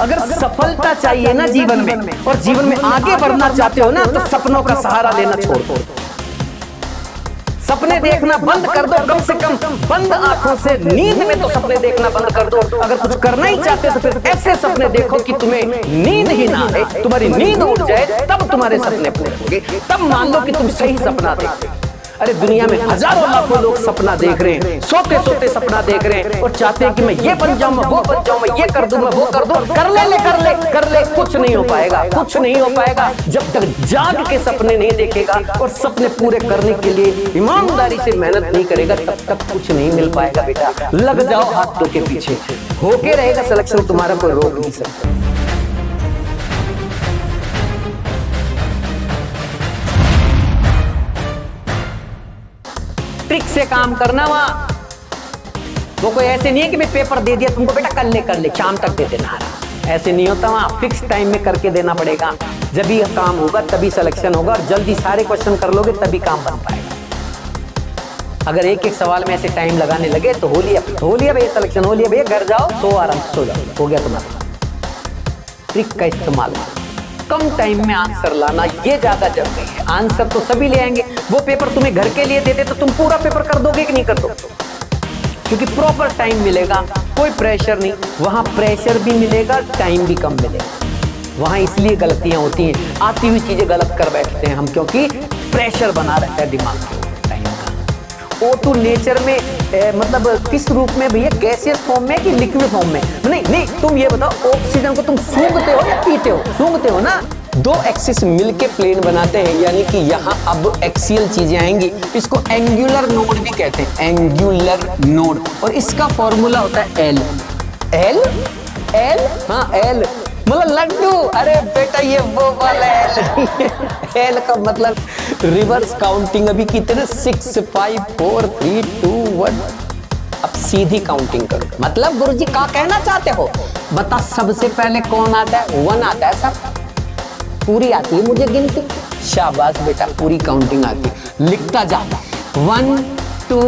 अगर सफलता चाहिए ना जीवन में और जीवन में आगे बढ़ना चाहते हो ना, तो सपनों का सहारा लेना छोड़ दो। सपने देखना बंद कर दो, कम से कम बंद आंखों से नींद में तो सपने देखना बंद कर दो। अगर कुछ करना ही चाहते हो तो फिर ऐसे सपने देखो कि तुम्हें नींद ही ना आए, तुम्हारी नींद उड़ जाए, तब तुम्हारे सपने पूरे होंगे। तब मान लो कि तुम सही सपना देखते हो। अरे दुनिया में हजारों लाखों लोग सपना देख रहे हैं, सोते सोते सपना देख रहे हैं और चाहते हैं कि मैं ये बन जाऊं, मैं वो बन जाऊं, मैं ये कर दूं, मैं वो कर दूं। कर ले, कुछ नहीं हो पाएगा, कुछ नहीं हो पाएगा जब तक जाग के सपने नहीं देखेगा और सपने पूरे करने के लिए ईमानदारी से मेहनत नहीं करेगा, तब तक कुछ नहीं मिल पाएगा। बेटा लग जाओ हाथों के पीछे, होके रहेगा सिलेक्शन, तुम्हारा कोई रोक नहीं सकता। ट्रिक से काम करना, वहां वो कोई ऐसे नहीं है कि मैं पेपर दे दिया तुमको, बेटा कर ले शाम तक दे देना, ऐसे नहीं होता। वहां फिक्स टाइम में करके देना पड़ेगा। जब भी काम होगा तभी सिलेक्शन होगा, और जल्दी सारे क्वेश्चन कर लोगे तभी काम बन पाएगा। अगर एक एक सवाल में ऐसे टाइम लगाने लगे तो हो लिया भैया सिलेक्शन, हो लिया भैया, घर जाओ, सो आराम से सो जाओ, हो गया तुम्हारा। ट्रिक का इस्तेमाल, कम टाइम में आंसर लाना, ये ज्यादा जरूरी है। आंसर तो सभी ले आएंगे, वो पेपर तुम्हें घर के लिए देते तो तुम पूरा पेपर कर दोगे कि नहीं कर दोगे? क्योंकि प्रॉपर टाइम मिलेगा, कोई प्रेशर नहीं। वहां प्रेशर भी मिलेगा, टाइम भी कम मिलेगा। वहां इसलिए गलतियां होती हैं, आती हुई चीजें गलत कर बैठते हैं हम, क्योंकि प्रेशर बना रहता है दिमाग के ऊपर टाइम का। O2 नेचर में मतलब किस रूप में भैया, गैसियस फॉर्म में कि लिक्विड फॉर्म में? नहीं, तुम ये बताओ, ऑक्सीजन को तुम सूंघते हो या पीते हो? सूंघते हो ना। दो एक्सिस मिलके प्लेन बनाते हैं, यानी कि यहाँ अब एक्सियल चीजें आएंगी। इसको एंगुलर नोड भी कहते हैं, एंगुलर नोड। और इसका फॉर्मूला होता है एल। हाँ एल मतलब लड्डू। अरे बेटा ये वो वाला है। एल का मतलब रिवर्स काउंटिंग। अभी कितने 6 5 4 3 2 1। अब सीधी काउंटिंग करो। मतलब गुरुजी क्या कहना चाहते हो? बता सबसे पहले कौन आता है? 1 आता है सर। पूरी आती है मुझे गिनती। शाबाश बेटा, पूरी काउंटिंग आती है। लिखता जा 1 2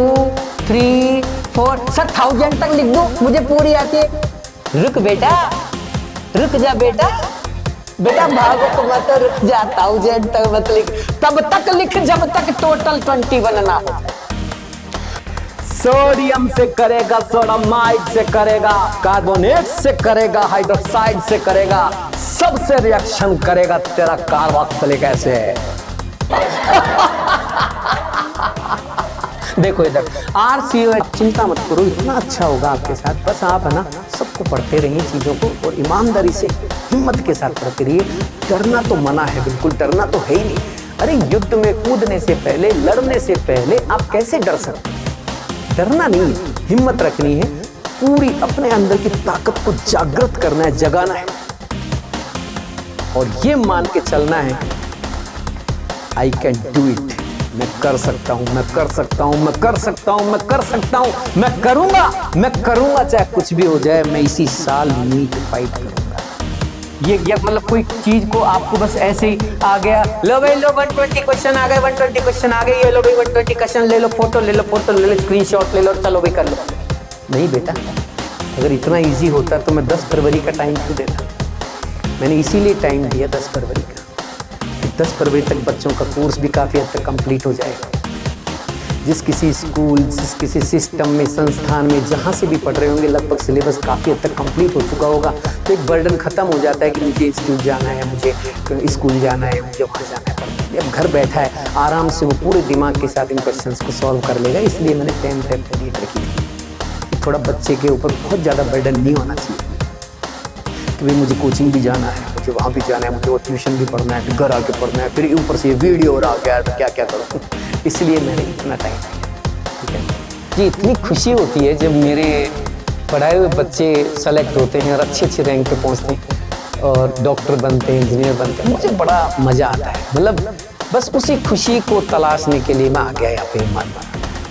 3 4 सर 1000 तक लिख दो, मुझे पूरी आती है। रुक बेटा, रुक जा बेटा भागो तो मत, रुक जा, 1000 तक मत लिख। तब तक लिख जब तक टोटल 21 ना हो। सोडियम से करेगा, सोडामाइड से करेगा, कार्बोनेट से करेगा, हाइड्रोक्साइड से करेगा, सबसे रिएक्शन करेगा, तेरा कार्बोक्सिलिक एसिड। देखो इधर RCO। चिंता मत करो, इतना अच्छा होगा आपके साथ। बस आप है ना सबको पढ़ते रहिए चीजों को, और ईमानदारी से हिम्मत के साथ पढ़ते रहिए। डरना तो मना है, बिल्कुल डरना तो है ही नहीं। अरे युद्ध में कूदने से पहले, लड़ने से पहले आप कैसे डर सकते? डरना नहीं है, हिम्मत रखनी है, पूरी अपने अंदर की ताकत को जागृत करना है, जगाना है, और ये मान के चलना है आई कैन डू इट। मैं कर सकता हूं, मैं कर सकता हूं, मैं कर सकता हूं, मैं कर सकता हूं, मैं करूंगा चाहे कुछ भी हो जाए। मैं इसी साल नीट फाइट करूंगा। ये मतलब कोई चीज को आपको बस ऐसे ही आ गया, लो भाई लो 120 क्वेश्चन आ गए, 120 क्वेश्चन आ गए, ये लो भाई 120 क्वेश्चन ले लो, फोटो ले लो, स्क्रीनशॉट ले लो, चलो भाई कर लो। नहीं बेटा, अगर इतना इजी होता तो मैं 10 फरवरी का टाइम क्यों देता? मैंने इसीलिए टाइम दिया 10 फरवरी का। 10 फरवरी तक बच्चों का कोर्स भी काफ़ी हद तक कंप्लीट हो जाएगा। जिस किसी स्कूल, जिस किसी सिस्टम में, संस्थान में, जहाँ से भी पढ़ रहे होंगे, लगभग सिलेबस काफ़ी हद तक कंप्लीट हो चुका होगा। तो एक बर्डन खत्म हो जाता है कि मुझे स्कूल जाना है, मुझे स्कूल जाना है, मुझे वहाँ जाना है। अब घर बैठा है, आराम से वो पूरे दिमाग के साथ इन क्वेश्चंस को सॉल्व कर लेगा। इसलिए मैंने 10 फरवरी रखी थी। थोड़ा बच्चे के ऊपर बहुत ज़्यादा बर्डन नहीं होना चाहिए कि भाई मुझे कोचिंग भी जाना है, मुझे वहाँ भी जाना है, मुझे वो ट्यूशन भी पढ़ना है, फिर घर आके पढ़ना है, फिर ऊपर से ये वीडियो और आ गया तो क्या क्या करूँ। इसलिए मैंने इतना टाइम दिया। ठीक है जी। इतनी खुशी होती है जब मेरे पढ़ाए हुए बच्चे सेलेक्ट होते हैं और अच्छे रैंक पे पहुँचते हैं और डॉक्टर बनते हैं, इंजीनियर बनते हैं। मुझे बड़ा मज़ा आता है। मतलब बस उसी खुशी को तलाशने के लिए मैं आ गया यहाँ पे। मान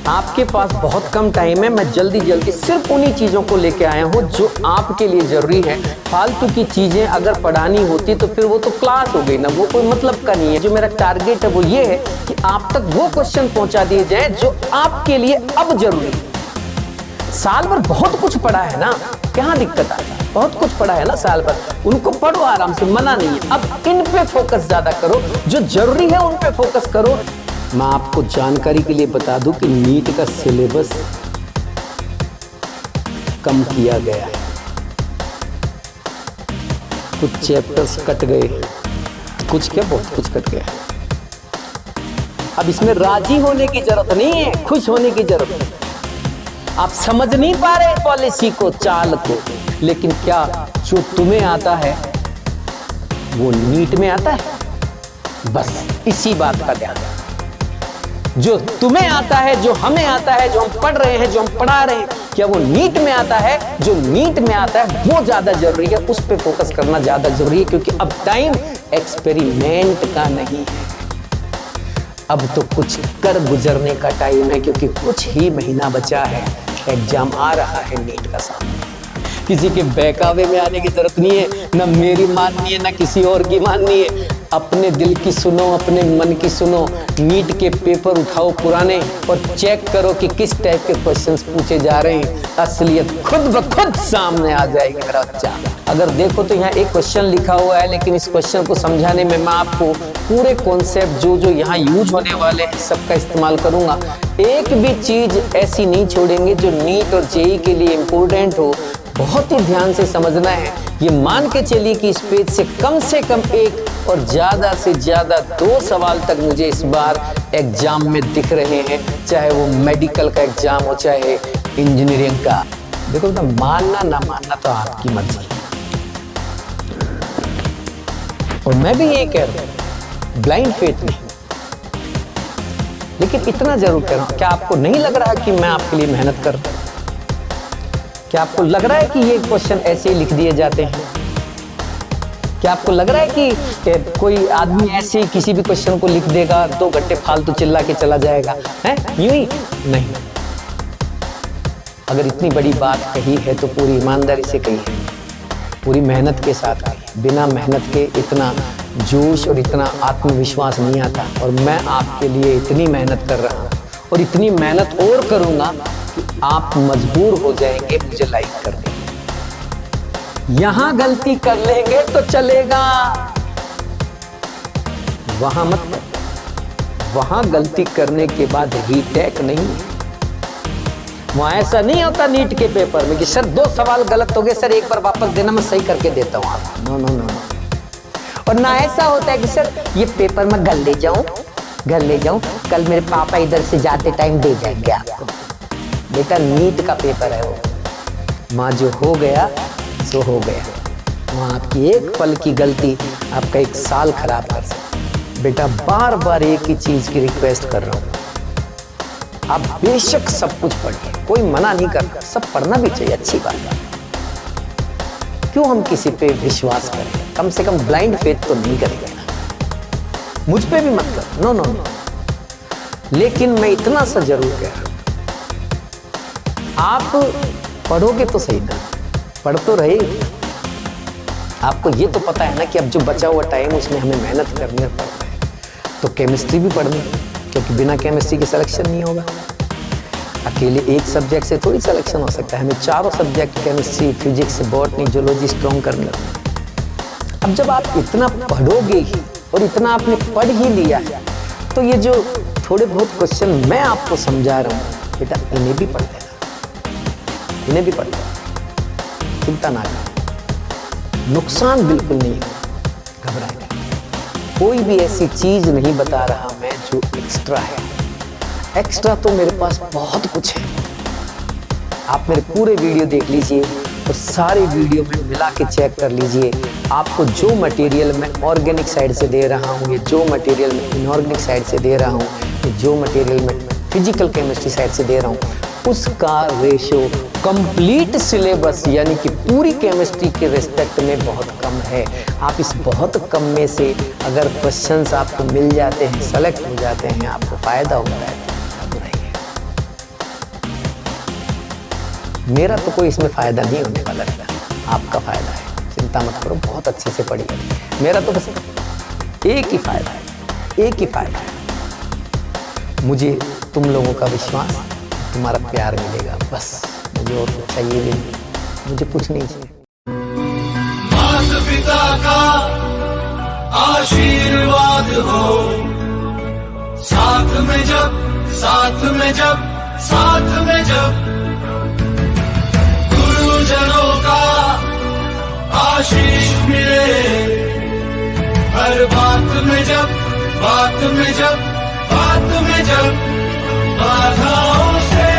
आपके पास बहुत कम टाइम है, मैं जल्दी सिर्फ उन्हीं चीज़ों को लेके आया हूँ जो आपके लिए ज़रूरी है। फालतू की चीज़ें अगर पढ़ानी होती तो फिर वो तो क्लास हो गई ना, वो कोई मतलब का नहीं है। जो मेरा टारगेट है वो ये है कि आप तक वो क्वेश्चन पहुँचा दिए जाए जो आपके लिए अब जरूरी है। साल भर बहुत कुछ पढ़ा है ना, क्या दिक्कत आता है? बहुत कुछ पढ़ा है ना साल भर, उनको पढ़ो आराम से, मना नहीं है। अब इन पे फोकस ज्यादा करो, जो जरूरी है उन पे फोकस करो। मैं आपको जानकारी के लिए बता दूं कि नीट का सिलेबस कम किया गया है, कुछ चैप्टर्स कट गए, कुछ क्या बहुत कुछ कट गया। अब इसमें राजी होने की जरूरत नहीं है, खुश होने की जरूरत है। आप समझ नहीं पा रहे पॉलिसी को, चाल को, लेकिन क्या जो तुम्हें आता है वो नीट में आता है? बस इसी बात का ध्यान रखो। जो तुम्हें आता है, जो हमें आता है, जो हम पढ़ रहे हैं, जो हम पढ़ा रहे हैं, क्या वो नीट में आता है? जो नीट में आता है वो ज्यादा जरूरी है, उस पर फोकस करना ज्यादा जरूरी है, क्योंकि अब टाइम एक्सपेरिमेंट का नहीं है, अब तो कुछ कर गुजरने का टाइम है, क्योंकि कुछ ही महीना बचा है, एग्जाम आ रहा है नीट का सामने। किसी के बहकावे में आने की जरूरत नहीं है, ना मेरी माननी है ना किसी और की माननी है। अपने दिल की सुनो, अपने मन की सुनो। नीट के पेपर उठाओ पुराने और चेक करो कि किस टाइप के क्वेश्चंस पूछे जा रहे हैं। असलियत खुद ब खुद सामने आ जाएगी मेरा बच्चा। अगर देखो तो यहाँ एक क्वेश्चन लिखा हुआ है, लेकिन इस क्वेश्चन को समझाने में मैं आपको पूरे कॉन्सेप्ट जो यहाँ यूज होने वाले हैं सबका इस्तेमाल करूंगा। एक भी चीज ऐसी नहीं छोड़ेंगे जो नीट और जेईई के लिए इम्पोर्टेंट हो। बहुत ही ध्यान से समझना है। ये मान के चलिए कि इस पेज से कम एक और ज्यादा से ज्यादा 2 सवाल तक मुझे इस बार एग्जाम में दिख रहे हैं, चाहे वो मेडिकल का एग्जाम हो चाहे इंजीनियरिंग का। देखो ना, मानना ना मानना तो आपकी मर्जी, और मैं भी ये कह रहा हूं ब्लाइंड फेथ नहीं, लेकिन इतना जरूर कह रहा हूं, क्या आपको नहीं लग रहा कि मैं आपके लिए मेहनत कर रहा हूं? क्या आपको लग रहा है कि ये क्वेश्चन ऐसे ही लिख दिए जाते हैं? क्या आपको लग रहा है कि कोई आदमी ऐसे ही किसी भी क्वेश्चन को लिख देगा, 2 घंटे फालतू चिल्ला के चला जाएगा? है यूं ही नहीं। अगर इतनी बड़ी बात कही है तो पूरी ईमानदारी से कही है, पूरी मेहनत के साथ कही। बिना मेहनत के इतना जोश और इतना आत्मविश्वास नहीं आता। और मैं आपके लिए इतनी मेहनत कर रहा हूँ और इतनी मेहनत और करूंगा कि आप मजबूर हो जाएंगे मुझे लाइक करने। यहां गलती कर लेंगे तो चलेगा, वहां मत कर। वहां गलती करने के बाद रीटेक नहीं है। वहां ऐसा नहीं होता नीट के पेपर में कि सर 2 सवाल गलत हो गए, सर एक बार वापस देना, मैं सही करके देता हूं आपको। No no no no. और ना ऐसा होता है कि सर ये पेपर मैं घर ले जाऊं, कल मेरे पापा इधर से जाते टाइम दे जाएंगे आपको। बेटा नीट का पेपर है वो, माँ जो हो गया सो हो गया। वहाँ आपकी एक पल की गलती आपका 1 साल खराब कर सकती। बेटा बार बार एक ही चीज की रिक्वेस्ट कर रहा हूँ, आप बेशक सब कुछ पढ़िए, कोई मना नहीं करता, सब पढ़ना भी चाहिए, अच्छी बात है। क्यों हम किसी पे विश्वास करें? कम से कम ब्लाइंड फेथ तो नहीं करेंगे ना। मुझ पे भी मत कर, नो नो नो। लेकिन मैं इतना सा जरूर कह रहा हूं, आप पढ़ोगे तो सही ना, पढ़ तो रहे। आपको ये तो पता है ना कि अब जो बचा हुआ टाइम उसमें हमें मेहनत करनी है, पड़ता है। तो केमिस्ट्री भी पढ़नी, क्योंकि बिना केमिस्ट्री के सिलेक्शन नहीं होगा। अकेले एक सब्जेक्ट से थोड़ी सिलेक्शन हो सकता है, हमें चारों subject chemistry, physics, botany, zoology strong करनी होगी। अब जब आप इतना पढ़ोगे ही और इतना आपने पढ़ ही लिया है, तो ये जो थोड़े बहुत क्वेश्चन मैं आपको समझा रहा हूँ, बेटा इन्हें भी पढ़ लेना, इन्हें भी पढ़ लेना, चिंता ना करो, नुकसान बिल्कुल नहीं है, घबराए नहीं। कोई भी ऐसी चीज नहीं बता रहा मैं जो एक्स्ट्रा है। एक्स्ट्रा तो मेरे पास बहुत कुछ है। आप मेरे पूरे वीडियो देख लीजिए और सारे वीडियो में मिला के चेक कर लीजिए। आपको जो मटेरियल मैं ऑर्गेनिक साइड से दे रहा हूँ, ये जो मटेरियल मैं इनऑर्गेनिक साइड से दे रहा हूँ, ये जो मटेरियल मैं फिजिकल केमिस्ट्री साइड से दे रहा हूँ, उसका रेशो कंप्लीट सिलेबस यानी कि पूरी केमिस्ट्री के रिस्पेक्ट में बहुत कम है। आप इस बहुत कम में से अगर क्वेश्चंस आपको मिल जाते हैं, सेलेक्ट हो जाते हैं, आपको फायदा होता है। मेरा तो कोई इसमें फायदा नहीं होने वाला है, आपका फायदा है, चिंता मत करो, बहुत अच्छे से पढ़िए। मेरा तो बस एक ही फायदा है, एक ही फायदा है, मुझे तुम लोगों का विश्वास, तुम्हारा प्यार मिलेगा, बस मुझे और कुछ चाहिए भी नहीं, मुझे कुछ नहीं चाहिए। सीता का आशीर्वाद हो। साथ में जब, साथ में जब, साथ में जब गुरुजनों का आशीष मिले। हर बात में जब, बात में जब, बात में जब बाधाओं से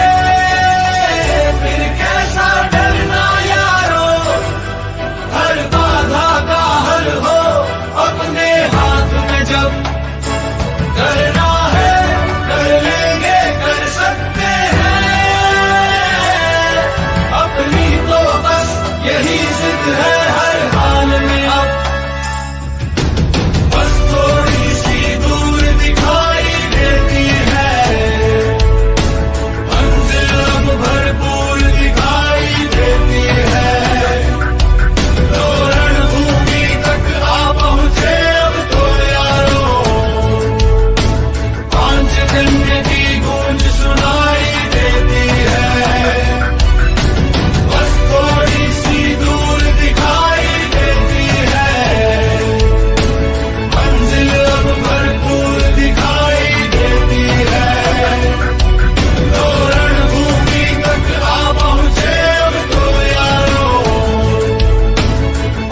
फिर कैसा डरना यारो। हर बाधा का हल हो अपने हाथ में जब। करना है कर लेंगे, कर सकते हैं। अपनी तो बस यही जिद है हर हाल में अब। बस थोड़ी सी दूर दिखाई देती है मंजिल, अब भरपूर दिखाई देती है। लो रणभूमि तक आ पहुंचे अब तो यारो। पांचजन्य की गूंज सुनाई देती है। बस थोड़ी सी दूर दिखाई देती है मंजिल, अब भरपूर दिखाई देती है। लो रणभूमि तक आ पहुंचे अब तो यारो।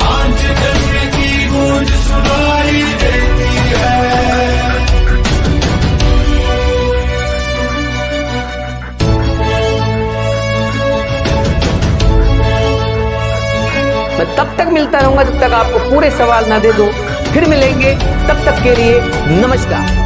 पांचजन्य की गूंज सुनाई देती है। मैं तब तक मिलता रहूंगा जब तक आपको पूरे सवाल ना दे दो। फिर मिलेंगे, तब तक के लिए नमस्कार।